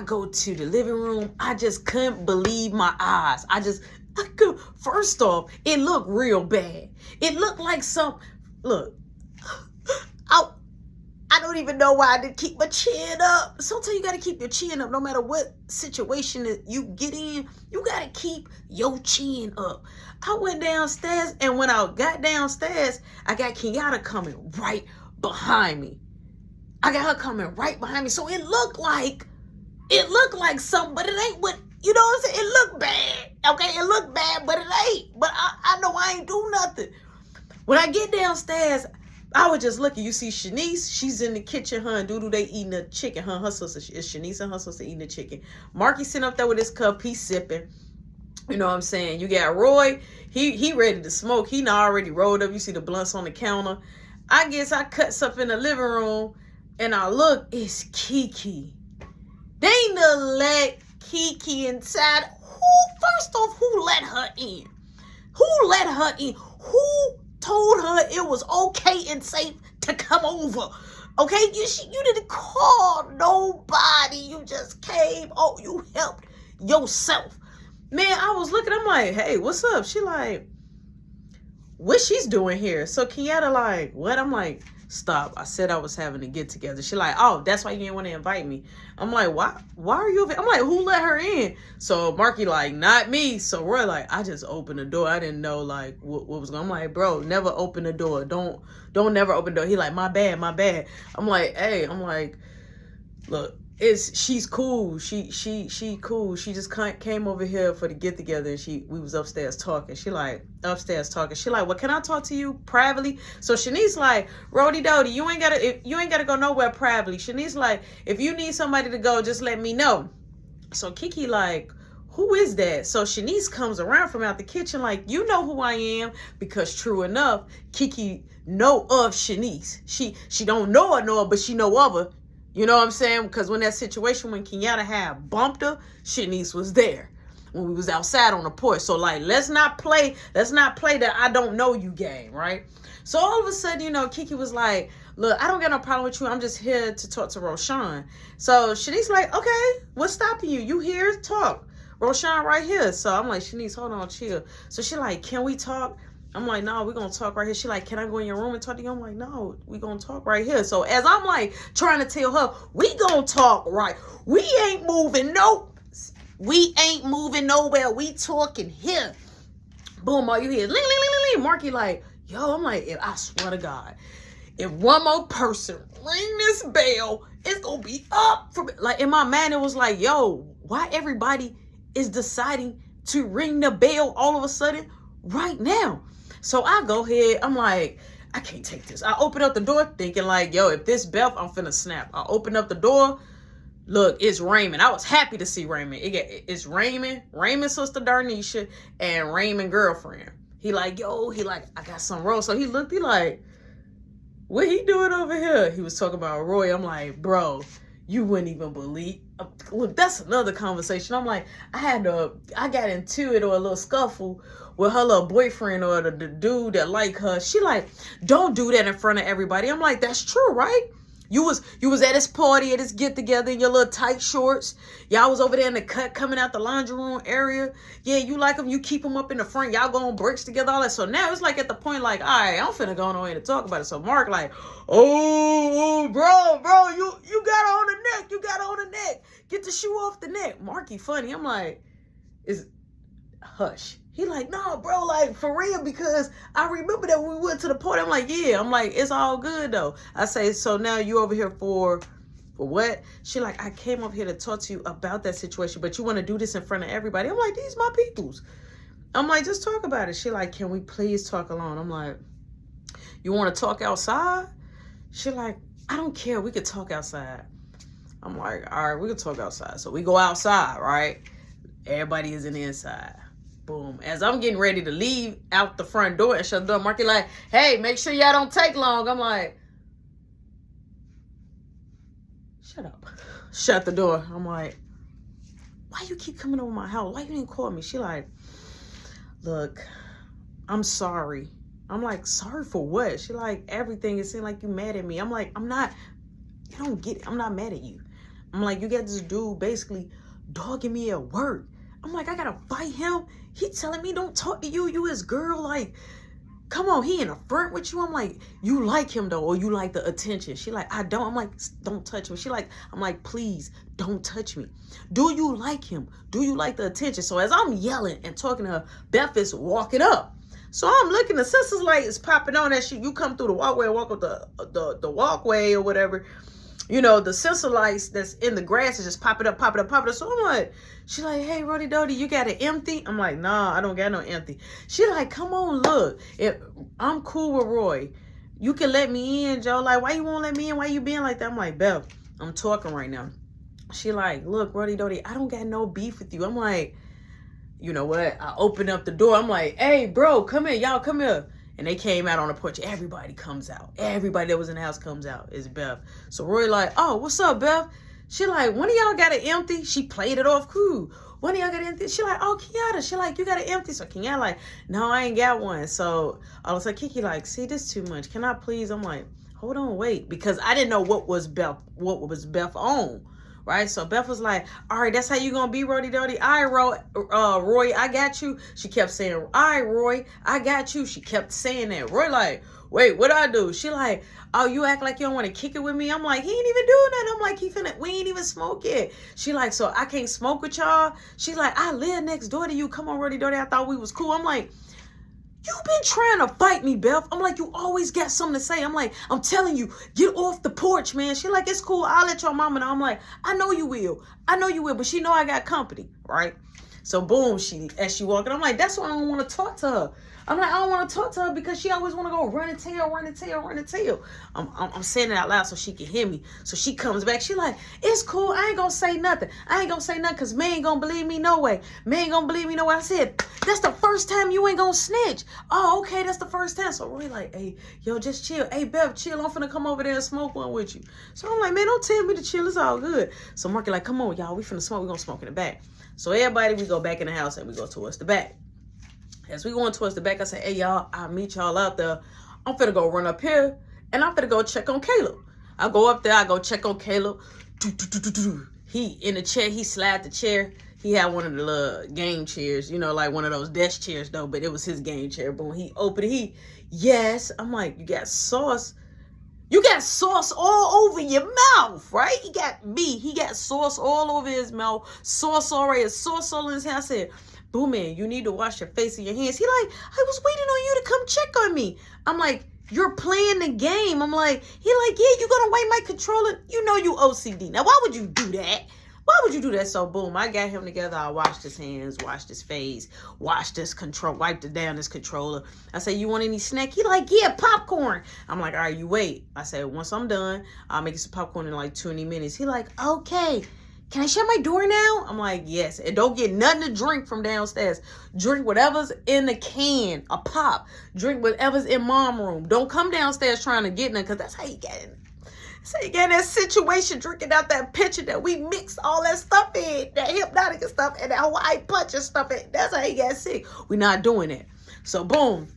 I go to the living room. I just couldn't believe my eyes. I could. First off, it looked real bad. It looked like look, I don't even know why I didn't keep my chin up. Sometimes you got to keep your chin up no matter what situation that you get in. You got to keep your chin up. I went downstairs, and when I got downstairs, I got Kenyatta coming right behind me. I got her coming right behind me. So it looked like something, but it ain't what, you know what I'm saying? It looked bad. Okay, it looked bad, but it ain't. But I know I ain't do nothing. When I get downstairs, I was just looking. You see Shanice, she's in the kitchen. Her and Doodoo, they eating the chicken. Her sister is Shanice and her sister eating the chicken. Marky sitting up there with his cup. He's sipping. You know what I'm saying? You got Roy. He ready to smoke. He done already rolled up. You see the blunts on the counter. I guess I cut stuff in the living room, and I look, it's Kiki. They done let Kiki inside. First off, who let her in? Who let her in? Who told her it was okay and safe to come over? Okay, you didn't call nobody. You just came. Oh, you helped yourself. Man, I was looking. I'm like, hey, what's up? She like, what she's doing here? So Kenyatta like, what? I'm like, stop. I said I was having a get together. She like, oh, that's why you didn't want to invite me. I'm like, why are you? I'm like, who let her in? So Marky like, not me. So Roy like, I just opened the door. I didn't know like what was going on. I'm like, bro, never open the door. Don't never open the door. He like, my bad. I'm like, hey, look, she's cool. She cool. She just came over here for the get together, and we was upstairs talking. She like, well, can I talk to you privately? So Shanice like, Rody Dody, you ain't gotta go nowhere privately. Shanice like, if you need somebody to go, just let me know. So Kiki like, who is that? So Shanice comes around from out the kitchen like, you know who I am, because true enough, Kiki know of Shanice. She don't know her, but she know of her. You know what I'm saying? Because when that situation, when Kenyatta had bumped her, Shanice was there when we was outside on the porch. So like, let's not play that I don't know you game, right? So all of a sudden, you know, Kiki was like, look, I don't got no problem with you. I'm just here to talk to Roshan. So Shanice like, okay, what's stopping you? You here? Talk. Roshan right here. So I'm like, Shanice, hold on, chill. So she like, can we talk? I'm like, no, we're going to talk right here. She like, can I go in your room and talk to you? I'm like, no, we're going to talk right here. So as I'm like trying to tell her, we going to talk right. We ain't moving. Nope. We ain't moving nowhere. We talking here. Boom, are you here? Ling, ling, ling, ling, ling. Marky like, yo, I'm like, I swear to God, if one more person ring this bell, it's going to be up for me. Like in my mind, it was like, yo, why everybody is deciding to ring the bell all of a sudden right now? So I go ahead, I'm like, I can't take this. I open up the door thinking like, yo, if this Beth, I'm finna snap. I open up the door. Look, it's Raymond. I was happy to see Raymond. It's Raymond's sister Darnisha, and Raymond's girlfriend. He like, I got some roll. So he looked, he like, what he doing over here? He was talking about Roy. I'm like, bro, you wouldn't even believe. Look, that's another conversation. I'm like, I got into it or a little scuffle with her little boyfriend or the dude that like her. She like, don't do that in front of everybody. I'm like, that's true, right? You was at his party, at his get together in your little tight shorts. Y'all was over there in the cut coming out the laundry room area. Yeah, you like them, you keep them up in the front. Y'all go on breaks together, all that. So now it's like at the point like, all right, I'm finna go on away to talk about it. So Mark like, oh, bro, you got her on the neck. You got her on the neck. Get the shoe off the neck. Marky funny. I'm like, hush. He like, no, bro, like, for real, because I remember that when we went to the party. I'm like, yeah. I'm like, it's all good, though. I say, so now you over here for what? She like, I came up here to talk to you about that situation, but you want to do this in front of everybody. I'm like, these my peoples. I'm like, just talk about it. She like, can we please talk alone? I'm like, you want to talk outside? She like, I don't care. We could talk outside. I'm like, all right, we can talk outside. So we go outside, right? Everybody is in the inside. Boom. As I'm getting ready to leave out the front door and shut the door, Marky like, hey, make sure y'all don't take long. I'm like, shut up. Shut the door. I'm like, why you keep coming over my house? Why you didn't call me? She like, look, I'm sorry. I'm like, sorry for what? She like, everything. It seemed like you mad at me. I'm like, I'm not, you don't get it. I'm not mad at you. I'm like, you got this dude basically dogging me at work. I'm like, I gotta fight him. He telling me don't talk to you. You his girl. Like, come on, he in a front with you. I'm like, you like him though, or you like the attention? She like, I don't. I'm like, don't touch me. She like, I'm like, please don't touch me. Do you like him? Do you like the attention? So as I'm yelling and talking to her, Beth is walking up. So I'm looking, the sister's light is popping on. That you come through the walkway, walk up the walkway or whatever. You know, the sensor lights that's in the grass is just popping up, popping up, popping up. So I'm like, she like, hey, Roddy Dodie, you got it empty? I'm like, nah, I don't got no empty. She like, come on, look. If I'm cool with Roy, you can let me in, Joe. Like, why you won't let me in? Why you being like that? I'm like, Beth, I'm talking right now. She like, look, Roddy Dodie, I don't got no beef with you. I'm like, you know what? I opened up the door. I'm like, hey, bro, come here. Y'all come here. And they came out on the porch. Everybody comes out. Everybody that was in the house comes out. It's Beth. So Roy like, oh, what's up, Beth? She like, one of y'all got it empty? She played it off cool. One of y'all got it empty? She like, oh, Kenyatta. She like, you got it empty? So Kenyatta like, no, I ain't got one. So all of a sudden, Kiki like, see, this too much. Can I please? I'm like, hold on, wait. Because I didn't know what was Beth on. Right? So Beth was like, all right, that's how you gonna be, Roddy Dodie. All right, Roy, I got you. She kept saying, all right, Roy, I got you. She kept saying that. Roy like, wait, what I do? She like, oh, you act like you don't want to kick it with me? I'm like, he ain't even doing that. I'm like, we ain't even smoke yet. She like, so I can't smoke with y'all? She like, I live next door to you. Come on, Roddy Dodie. I thought we was cool. I'm like, you've been trying to fight me, Beth. I'm like, you always got something to say. I'm like, I'm telling you, get off the porch, man. She like, it's cool. I'll let your mama know. I'm like, I know you will. I know you will. But she know I got company, right? So boom, as she walking, I'm like, that's why I don't want to talk to her. I'm like, I don't want to talk to her because she always want to go run and tell. I'm saying it out loud so she can hear me. So she comes back. She like, it's cool. I ain't going to say nothing. Because man ain't going to believe me no way. I said, that's the first time you ain't going to snitch. Oh, okay. That's the first time. So Roy like, hey, yo, just chill. Hey, Beth, chill. I'm finna come over there and smoke one with you. So I'm like, man, don't tell me to chill. It's all good. So Marky like, come on, y'all. We finna smoke. We gonna smoke in the back. So everybody, we go back in the house and we go towards the back. As we going towards the back, I say, hey, y'all, I'll meet y'all out there. I'm finna go run up here, and I'm finna go check on Caleb. I go up there, I go check on Caleb. He in the chair, he slid the chair. He had one of the little game chairs, you know, like one of those desk chairs, though, but it was his game chair. Boom, he opened it. Yes. I'm like, you got sauce? You got sauce all over your mouth, right? He got sauce all over his mouth. Sauce already, sauce all in his hand. I said, boo, man, you need to wash your face and your hands. He like, I was waiting on you to come check on me. I'm like, you're playing the game. I'm like, he like, yeah, you gonna wipe my controller? You know you OCD. Now, why would you do that? So boom, I got him together. I washed his hands, washed his face, washed this control, wiped it down this controller. I said, you want any snack? He like, yeah, popcorn. I'm like, all right, you wait. I said, once I'm done, I'll make you some popcorn in like 20 minutes. He like, okay. Can I shut my door now? I'm like, yes. And don't get nothing to drink from downstairs. Drink whatever's in the can, a pop. Drink whatever's in mom room. Don't come downstairs trying to get nothing, because that's how you get in. So you get in that situation, drinking out that pitcher that we mix all that stuff in, that hypnotic and stuff, and that Hawaii punch and stuff in. That's how you get sick. We're not doing it. So boom,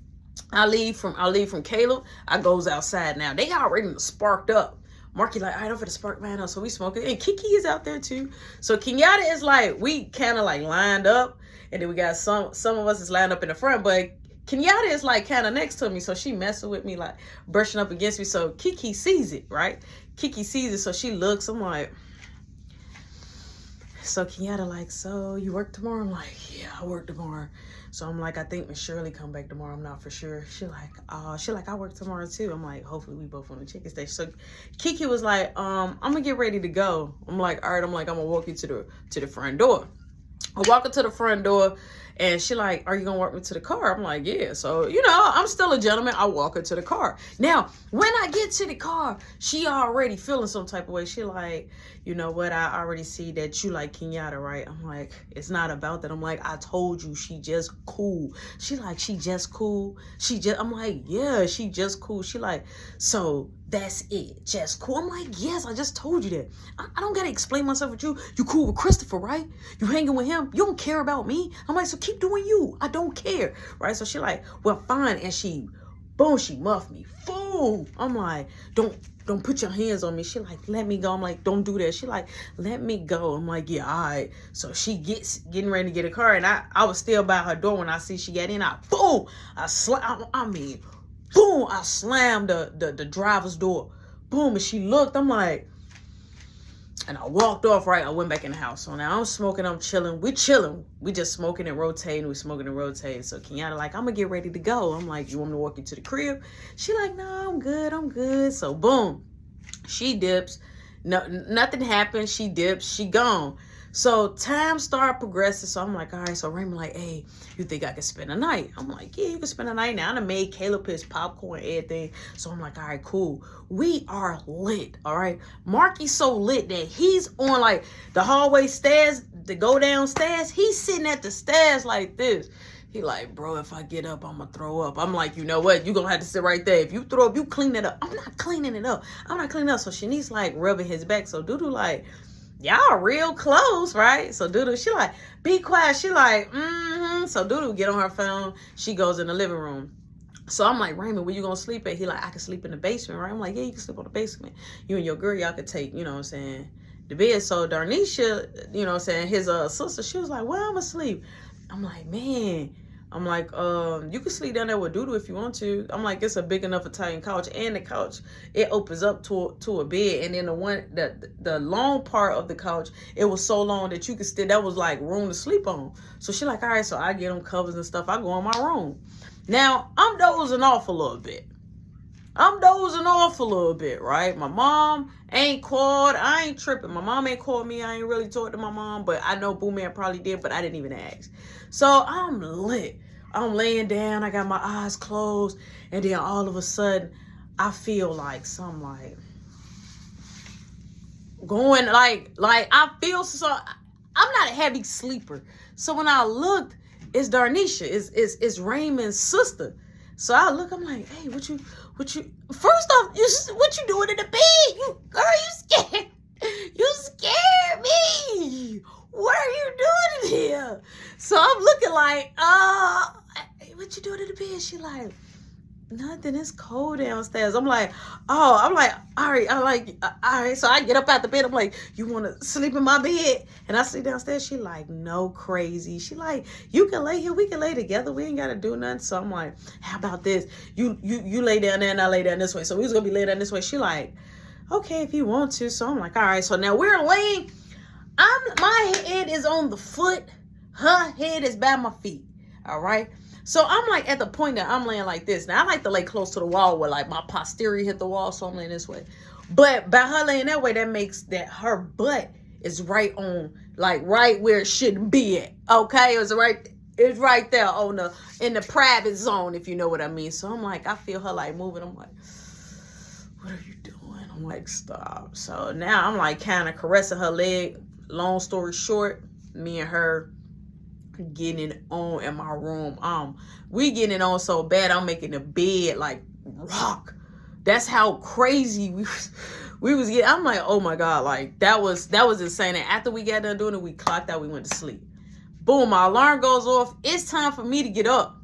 I leave from Caleb. I goes outside now. They already sparked up. Marky like, all right, I'm for the spark man up. So we smoking. And Kiki is out there too. So Kenyatta is like, we kind of like lined up. And then we got some of us is lined up in the front. But Kenyatta is like kind of next to me. So she messing with me, like brushing up against me. So Kiki sees it, right? Kiki sees it. So she looks. I'm like, so Kenyatta like, so you work tomorrow? I'm like, yeah, I work tomorrow. So I'm like, I think Miss Shirley come back tomorrow. I'm not for sure. She like, I work tomorrow too. I'm like, hopefully we both on the chicken station. So Kiki was like, I'm gonna get ready to go. I'm like, all right. I'm gonna walk you to the front door. I walk her to the front door, and she like, are you gonna walk me to the car? I'm like, yeah. So, you know, I'm still a gentleman. I walk her to the car. Now, when I get to the car, she already feeling some type of way. She like, you know what? I already see that you like Kenyatta, right? I'm like, it's not about that. I'm like, I told you she just cool. She like, she just cool. I'm like, yeah, she just cool. She like, so that's it, just cool. I'm like, yes, I just told you that. I don't gotta explain myself with you. You cool with Christopher, right? You hanging with him. You don't care about me. I'm like, so keep doing you. I don't care, right? So she like, well, fine. And she Boom, she muffed me. Fool. I'm like, don't put your hands on me. She like, let me go. I'm like, don't do that. She like, let me go. I'm like, yeah, all right. So she getting ready to get a car, and I was still by her door when I see she got in. Boom, I slammed the driver's door. Boom, and she looked. I'm like, and I walked off, right? I went back in the house. So now I'm smoking, I'm chilling. We chilling. We just smoking and rotating. We smoking and rotating. So Kenyatta like, I'm going to get ready to go. I'm like, you want me to walk you to the crib? She like, no, I'm good. So boom, she dips. No, nothing happened. She dips. She gone. So time started progressing. So I'm like, all right. So Raymond like, hey, you think I can spend a night? I'm like, yeah, you can spend a night now. I done made Caleb his popcorn, everything. So I'm like, all right, cool. We are lit. All right. Marky's so lit that he's on like the hallway stairs to go downstairs. He's sitting at the stairs like this. He like, bro, if I get up, I'm going to throw up. I'm like, you know what? You're going to have to sit right there. If you throw up, you clean it up. I'm not cleaning it up. So Shanice like rubbing his back. So Doodoo like, y'all real close, right? So Doodoo, she like, be quiet. She like, So Doodoo get on her phone. She goes in the living room. So I'm like, Raymond, where you gonna sleep at? He like, I can sleep in the basement, right? I'm like, yeah, you can sleep on the basement. You and your girl, y'all could take, you know what I'm saying, the bed. So Darnisha, you know what I'm saying, his sister, she was like, well, I'm asleep. I'm like, man. I'm like, you can sleep down there with Doodoo if you want to. I'm like, it's a big enough Italian couch, and the couch, it opens up to a bed, and then the long part of the couch, it was so long that you could still, that was like room to sleep on. So she like, all right, so I get them covers and stuff. I go in my room. Now I'm dozing off a little bit, right? My mom ain't called. I ain't tripping. My mom ain't called me. I ain't really talked to my mom, but I know Boo Man probably did, but I didn't even ask. So I'm lit. I'm laying down. I got my eyes closed. And then all of a sudden, I feel like some like going like I feel so. I'm not a heavy sleeper. So when I looked, it's Darnisha. It's Raymond's sister. So I look, I'm like, hey, what you, first off, what you doing in the bed? Girl, you scared. You scared me. What are you doing in here? So I'm looking like, what you doing in the bed? She like, nothing, it's cold downstairs. I'm like, all right. So I get up out the bed. I'm like, you want to sleep in my bed? And I sleep downstairs. She like, no, crazy. She like, you can lay here. We can lay together. We ain't got to do nothing. So I'm like, how about this? You lay down there and I lay down this way. So we was going to be laying down this way. She like, okay, if you want to. So I'm like, all right. So now we're laying. My head is on the foot. Her head is by my feet. All right. So I'm like at the point that I'm laying like this. Now I like to lay close to the wall where like my posterior hit the wall. So I'm laying this way. But by her laying that way, that makes that her butt is right on, like right where it shouldn't be at. Okay. It's right there in the private zone, if you know what I mean. So I'm like, I feel her like moving. I'm like, what are you doing? I'm like, stop. So now I'm like kind of caressing her leg. Long story short, me and her getting it on in my room. We getting it on so bad, I'm making the bed like rock. That's how crazy we was getting. I'm like, oh my God, like that was insane. And after we got done doing it, we clocked out, we went to sleep. Boom, my alarm goes off. It's time for me to get up.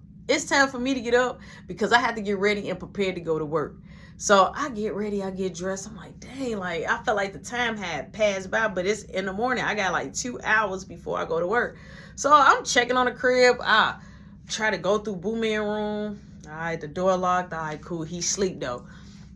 Because I had to get ready and prepared to go to work. So I get ready, I get dressed. I'm like, dang, like I felt like the time had passed by, but it's in the morning. I got like 2 hours before I go to work. So I'm checking on the crib. I try to go through Boo Man room. All right, the door locked. All right, cool. He sleep though.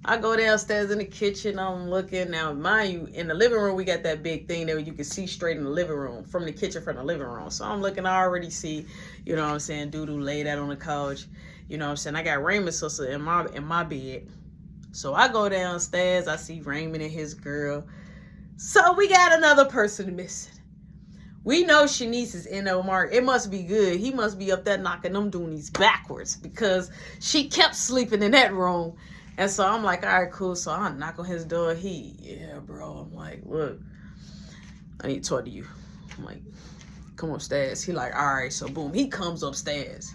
I go downstairs in the kitchen. I'm looking. Now, mind you, in the living room, we got that big thing that you can see straight in the living room, from the kitchen, from the living room. So I'm looking, I already see, you know what I'm saying, Doodoo laid out on the couch. You know what I'm saying? I got Raymond's sister in my bed. So I go downstairs. I see Raymond and his girl. So we got another person missing. We know Shanice is in Mark. It must be good. He must be up there knocking them doonies backwards because she kept sleeping in that room. And so I'm like, all right, cool. So I knock on his door. Yeah, bro. I'm like, look, I need to talk to you. I'm like, come upstairs. He like, all right. So boom, he comes upstairs.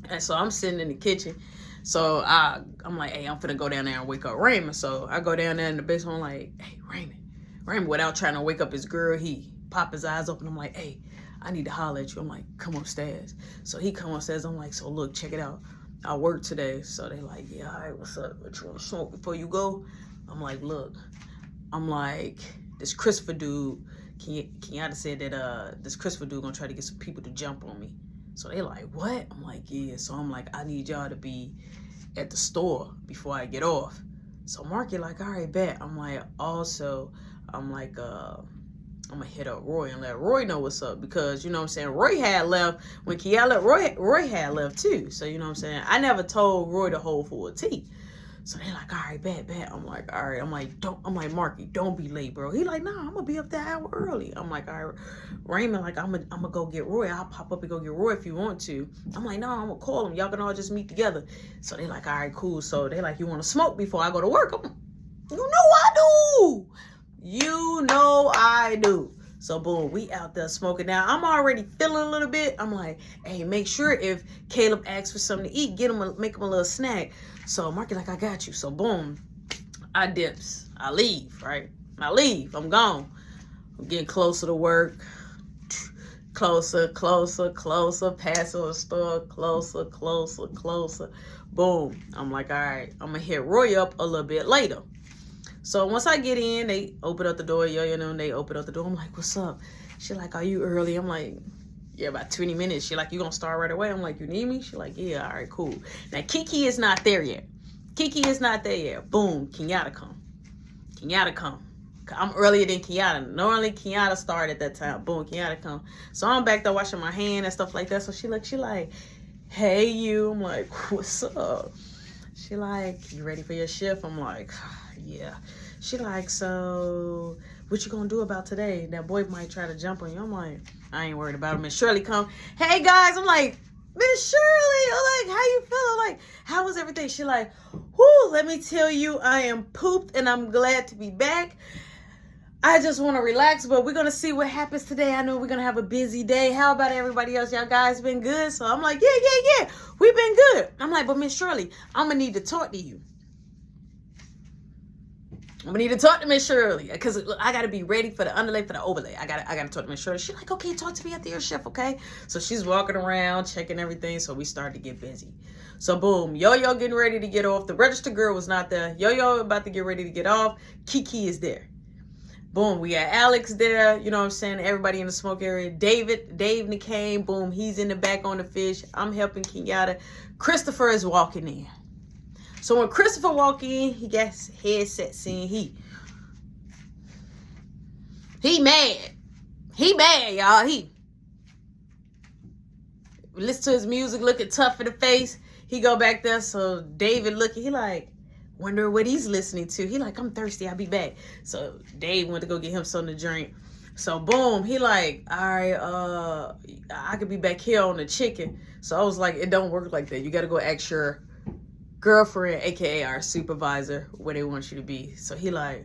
And so I'm sitting in the kitchen. So I'm like, hey, I'm finna go down there and wake up Raymond. So I go down there in the basement. I'm like, hey, Raymond, without trying to wake up his girl, he pop his eyes open. I'm like, hey, I need to holler at you. I'm like, come upstairs. So he come upstairs. I'm like, so look, check it out. I work today. So they like, yeah, all right, what's up? What you want to smoke before you go? I'm like, look, I'm like, this Christopher dude, Kenyatta said that this Christopher dude gonna try to get some people to jump on me. So they like, what? I'm like, yeah. So I'm like, I need y'all to be at the store before I get off. So Marky like, all right, bet. I'm like, also, I'm like, I'm gonna hit up Roy and let Roy know what's up, because you know what I'm saying, Roy had left when Kiala, Roy had left too. So you know what I'm saying, I never told Roy the whole full tea. So they like, all right, bet. I'm like, all right. I'm like, Marky, don't be late, bro. He like, nah, I'm gonna be up that hour early. I'm like, all right. Raymond like, I'm gonna go get Roy. I'll pop up and go get Roy if you want to. I'm like, no, I'm gonna call him. Y'all can all just meet together. So they like, all right, cool. So they like, you want to smoke before I go to work? You know I do. You know I do. So boom, we out there smoking. Now I'm already feeling a little bit. I'm like, hey, make sure if Caleb asks for something to eat, make him a little snack. So Marky like, I got you. So boom, I dips. I leave, right? I leave. I'm gone. I'm getting closer to work. Closer. Pass on the store. Closer. Boom. I'm like, all right, I'm gonna hit Roy up a little bit later. So once I get in, they open up the door. They open up the door. I'm like, what's up? She like, are you early? I'm like, yeah, about 20 minutes. She like, you gonna start right away? I'm like, you need me? She like, yeah, all right, cool. Now, Kiki is not there yet. Boom, Kenyatta come. I'm earlier than Kenyatta. Normally, Kenyatta started at that time. Boom, Kenyatta come. So I'm back there washing my hand and stuff like that. So she like, hey, you. I'm like, what's up? She like, you ready for your shift? I'm like, yeah. She like, so what you gonna do about today? That boy might try to jump on you. I'm like, I ain't worried about him. Miss Shirley come, hey guys. I'm like, Miss Shirley, I'm like, how you feeling? Like, how was everything? She like, whoo, let me tell you, I am pooped and I'm glad to be back. I just want to relax, but we're going to see what happens today. I know we're going to have a busy day. How about everybody else? Y'all guys been good? So I'm like, yeah. We've been good. I'm like, but Miss Shirley, I'm going to need to talk to you. I'm gonna need to talk to Miss Shirley, because I gotta be ready for the underlay, for the overlay. I gotta talk to Miss Shirley. She's like, okay, talk to me at the air shift, okay? So she's walking around, checking everything. So we started to get busy. So boom, Yo-Yo getting ready to get off. The register girl was not there. Yo-Yo about to get ready to get off. Kiki is there. Boom, we got Alex there. You know what I'm saying? Everybody in the smoke area. Dave came. Boom, he's in the back on the fish. I'm helping Kenyatta. Christopher is walking in. So when Christopher walk in, he got his headset saying he mad. He mad, y'all. He listen to his music, looking tough in the face. He go back there. So David looking, he like, wonder what he's listening to. He like, I'm thirsty, I'll be back. So Dave went to go get him something to drink. So boom, he like, all right, I could be back here on the chicken. So I was like, it don't work like that. You got to go ask your girlfriend, aka our supervisor, where they want you to be. So he like,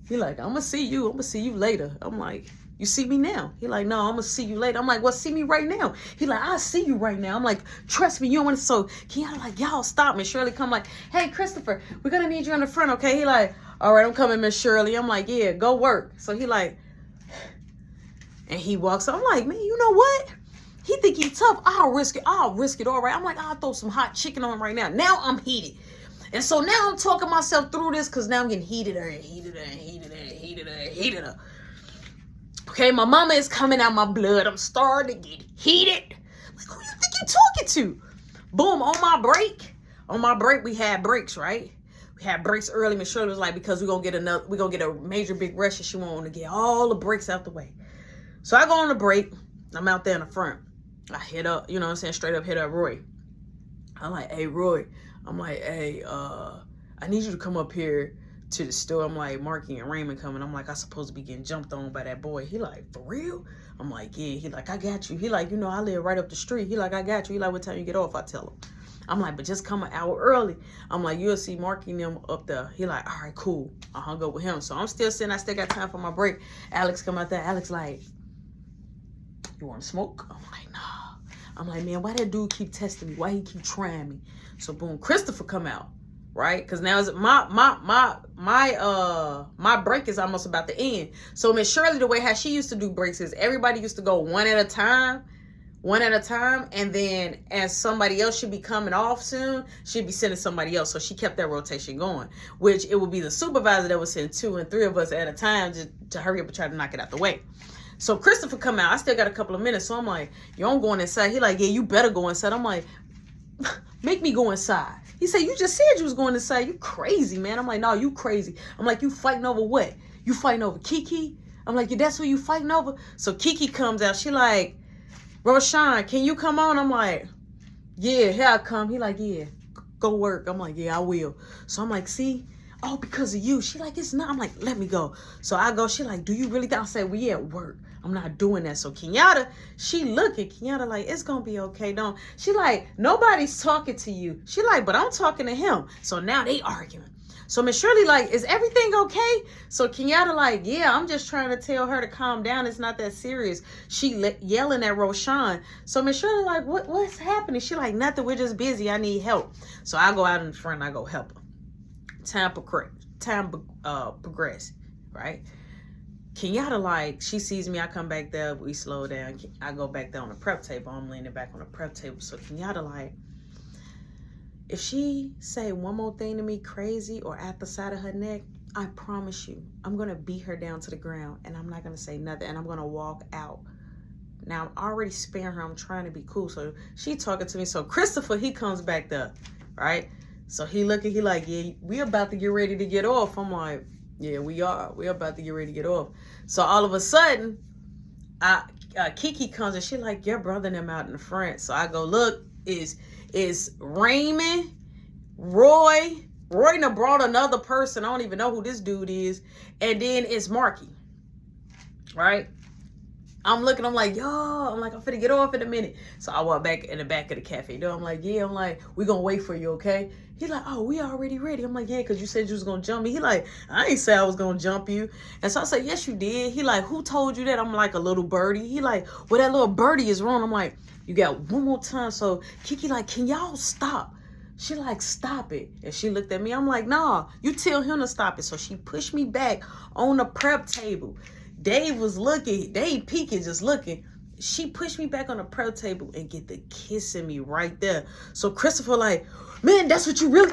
I'm gonna see you later. I'm like, you see me now? He like, no, I'm gonna see you later. I'm like, well, see me right now. He like, I'll see you right now. I'm like, trust me, you don't want to. So Kiana like, y'all stop. Miss Shirley come like, hey Christopher, we're gonna need you on the front, okay? He like, all right, I'm coming, Miss Shirley. I'm like, yeah, go work. So he like, and he walks up. I'm like, man, you know what? He think he tough. I'll risk it. All right. I'm like, I'll throw some hot chicken on him right now. Now I'm heated. And so now I'm talking myself through this, because now I'm getting heated. Okay, my mama is coming out my blood. I'm starting to get heated. Like, who you think you talking to? Boom, on my break, we had breaks, right? We had breaks early. Miss Shirley was like, because we're gonna get a major big rush, and she want to get all the breaks out the way. So I go on the break. I'm out there in the front. I hit up, you know what I'm saying, straight up hit up Roy. I'm like, hey, Roy. I'm like, hey, I need you to come up here to the store. I'm like, Marky and Raymond coming. I'm like, I supposed to be getting jumped on by that boy. He like, for real? I'm like, yeah. He like, I got you. He like, you know, I live right up the street. He like, I got you. He like, what time you get off? I tell him. I'm like, but just come an hour early. I'm like, you'll see Marky and them up there. He like, all right, cool. I hung up with him. So I'm still sitting. I still got time for my break. Alex come out there. Alex like, you want to smoke? I'm like, nah. I'm like, man, why that dude keep testing me? Why he keep trying me? So boom, Christopher come out, right? Because now my break is almost about to end. So Miss Shirley, the way how she used to do breaks is everybody used to go one at a time. one at a time, and then as somebody else should be coming off soon, she'd be sending somebody else. So she kept that rotation going, which it would be the supervisor that would send 2 and 3 of us at a time just to hurry up and try to knock it out the way. So Christopher come out. I still got a couple of minutes, so I'm like, yo, I'm going inside. He like, yeah, you better go inside. I'm like, make me go inside. He said, you just said you was going inside. You crazy, man. I'm like, no, you crazy. I'm like, you fighting over what? You fighting over Kiki? I'm like, yeah, that's who you fighting over? So Kiki comes out. She like, Roshan, can you come on? I'm like, yeah, here I come. He like, yeah, go work. I'm like, yeah, I will. So I'm like, see? Oh, because of you. She like, it's not. I'm like, let me go. So I go. She like, do you really think? I say, well, yeah, work. I'm not doing that. So Kenyatta, she looking. Kenyatta like, it's going to be okay. Don't. She like, nobody's talking to you. She like, but I'm talking to him. So now they arguing. So Miss Shirley like, is everything okay? So Kenyatta like, yeah, I'm just trying to tell her to calm down. It's not that serious. She yelling at Roshan. So Miss Shirley like, what's happening? She like, nothing. We're just busy. I need help. So I go out in front and I go help her. Time progress, right? Kenyatta like, she sees me. I come back there. We slow down. I go back there on the prep table. I'm leaning back on the prep table. So Kenyatta like, if she say one more thing to me crazy or at the side of her neck, I promise you, I'm going to beat her down to the ground and I'm not going to say nothing and I'm going to walk out. Now, I'm already sparing her. I'm trying to be cool. So she talking to me. So Christopher, he comes back there, right? So he looking, he like, yeah, we about to get ready to get off. I'm like, yeah, we are. We're about to get ready to get off. So all of a sudden, Kiki comes and she like, your brother and them out in the front. So I go, look, is Raymond, Roy done brought another person. I don't even know who this dude is. And then it's Marky, right? I'm looking, I'm like, yo, I'm like, I'm finna get off in a minute. So I walk back in the back of the cafe door. I'm like, yeah, I'm like, we gonna wait for you, okay? He like, oh, we already ready. I'm like, yeah, because you said you was gonna jump me. He like, I ain't say I was gonna jump you. And so I said, yes, you did. He like, who told you that? I'm like, a little birdie. He like, well, that little birdie is wrong. I'm like, you got one more time. So Kiki like, can y'all stop? She like, stop it. And she looked at me. I'm like, nah, you tell him to stop it. So she pushed me back on the prep table. Dave was looking. Dave peeking, just looking. She pushed me back on the prep table and get the kissing me right there. So Christopher like, man, that's what you really...